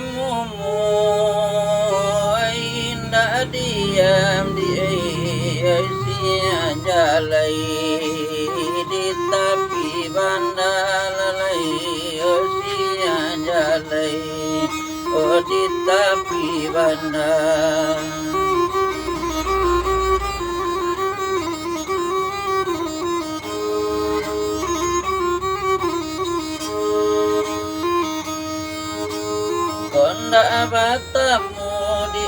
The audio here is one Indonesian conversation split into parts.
kamumu ay indah diam di siang jalai di tepi bandar lalai siang jalai di tepi bandar. Konda batamu di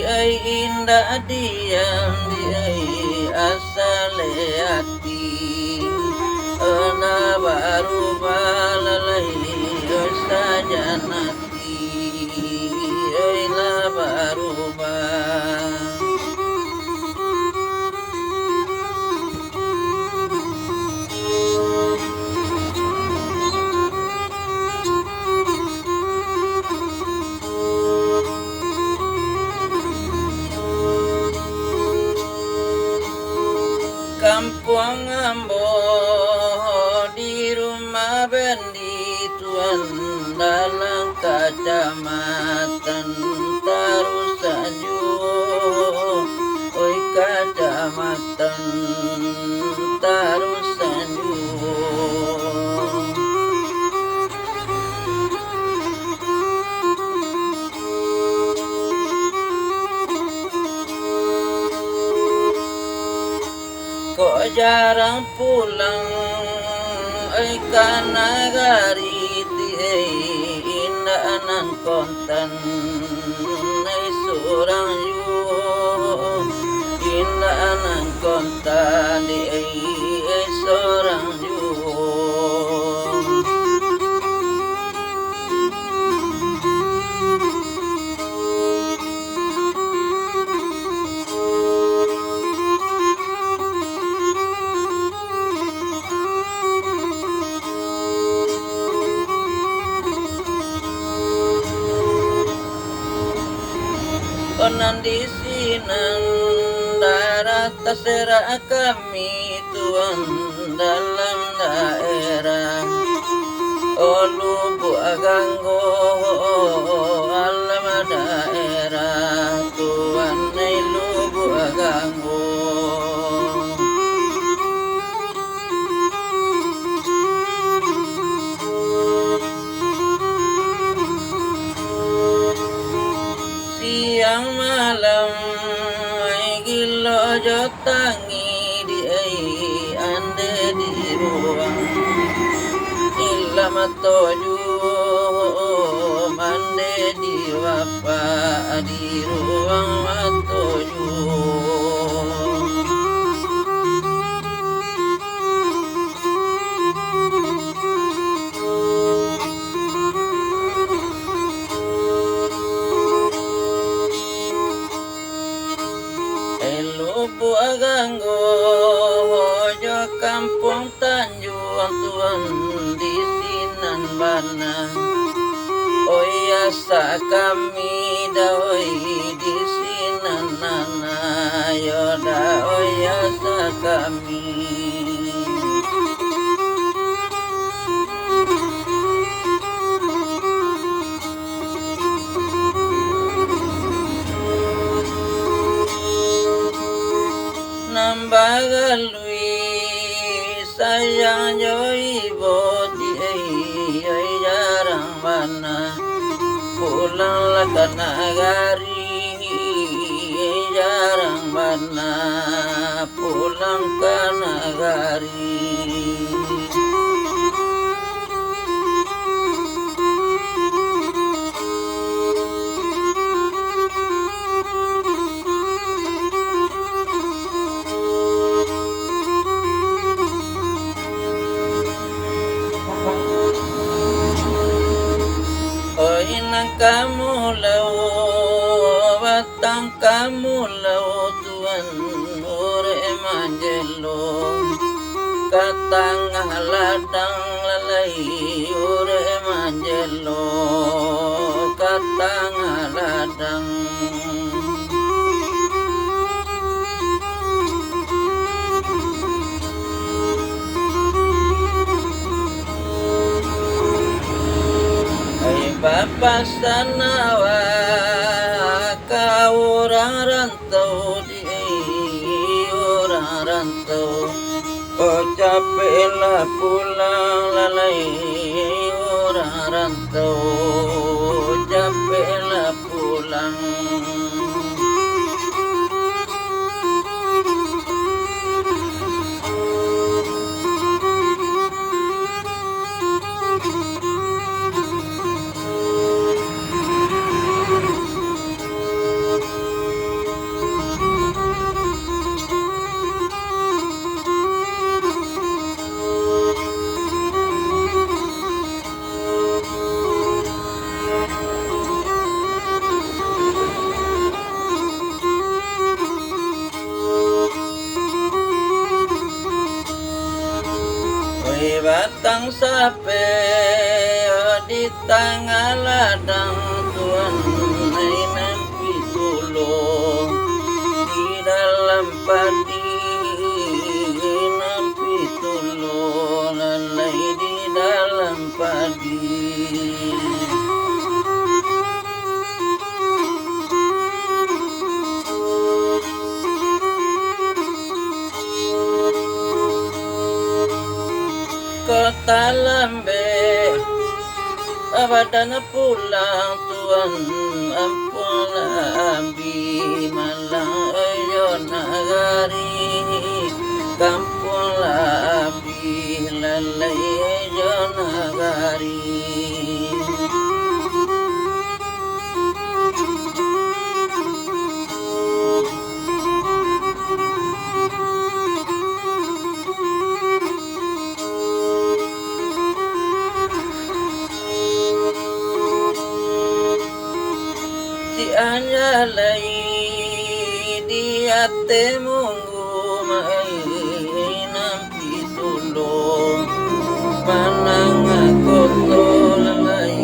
ai indah diam di asal hati ana baru balalai saja nanti la baru kampung Ambo di rumah bendi tuan dalam kecamatan Tarusaju oi kecamatan Tarusaju. Kok jarang pulang karena gari indah nan kontan surang yu indah nan kontan surang yu. Konan di sinan darat terserah kami tuan dalam daerah Lubu Aganggo alam daerah tuan Lubu Aganggo. Siang malam ay gilo jotangi di ande di ruang ilam toju mande di wapa di ruang matoju. Lubu Aganggo jo kampung Tanjung tuan di sinan bana oi asa kami dawai di sinan nana yoda oi asa kami. Nambagalui sayang joi bodi jarang mana pulang ke nagari jarang mana pulang ke nagari. Kamu lau batang kamu lau tuan ure manjelo katang ladang lalai ure manjelo katang ladang. pasanawa ka orang rantau di orang rantau. Oh capeklah pulang lalai orang rantau, capeklah pulang. Batang sape di tengah ladang Tuhan nampi tulung di dalam padi nampi tulung lalai di dalam padi. Kota lambe abadana pulang Tuhan ampunlah abi malang ayo nagari kampunlah abi lalai ayo nagari. Anjalai di ate munggu mai nampi tulung panang koto lalai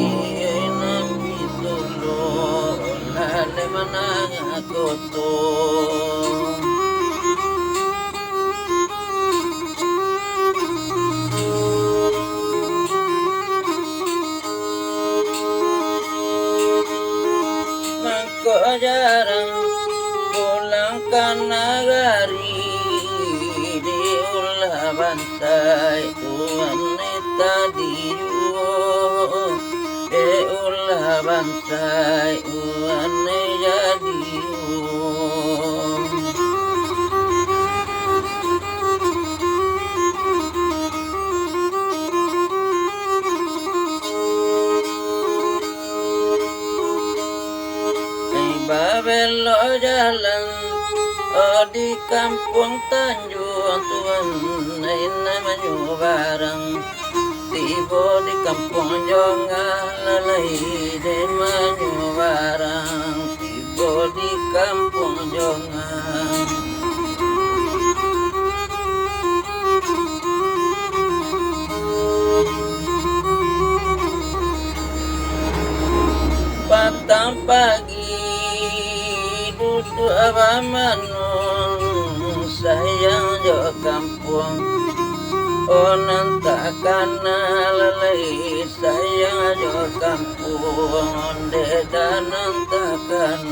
nampi tulung lale manang koto. Jarang pulang ke nagari di ulah bantai Tuhan tadi di ulah bantai Tuhan jadi belok jalan di kampung Tanjung Tuhan namanya barang tiba di kampung Jongan lalai namanya barang tiba di kampung Jongan. Patang pagi duduk abamanung sayang jo kampung onan takkan lalai sayang jo kampung onde danan takkan.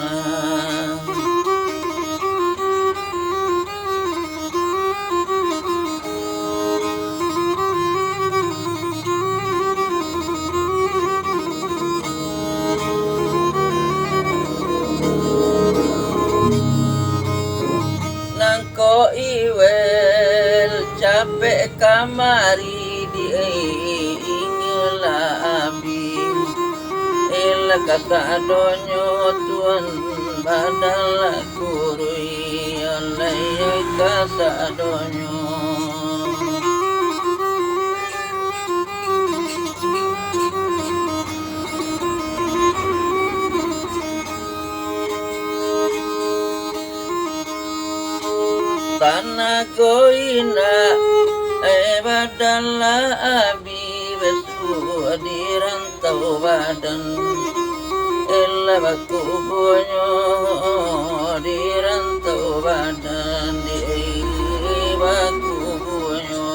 Nangko iwel capek kamari di ingela abi ela kata donyo Tuhan badala kurui oleh kata donyo. Tanah goina badala abi besu di rantau badan ela baku bonyo di rantau badan di baku bonyo.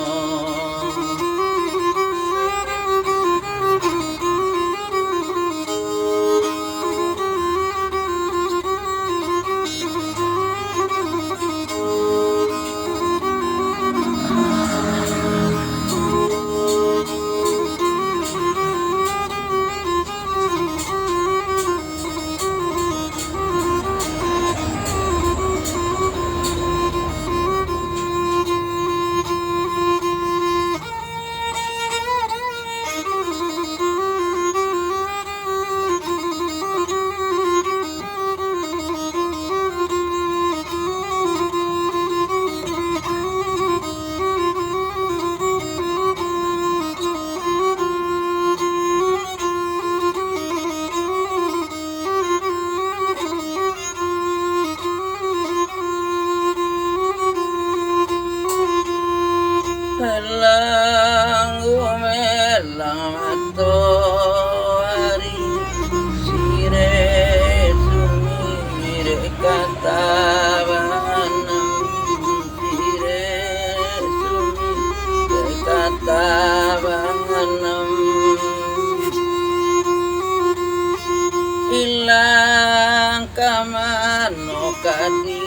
ilang kamano kadi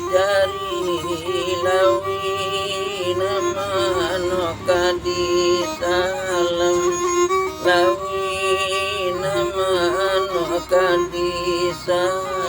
jari lawi namano kadi salam lawi namano kadi salam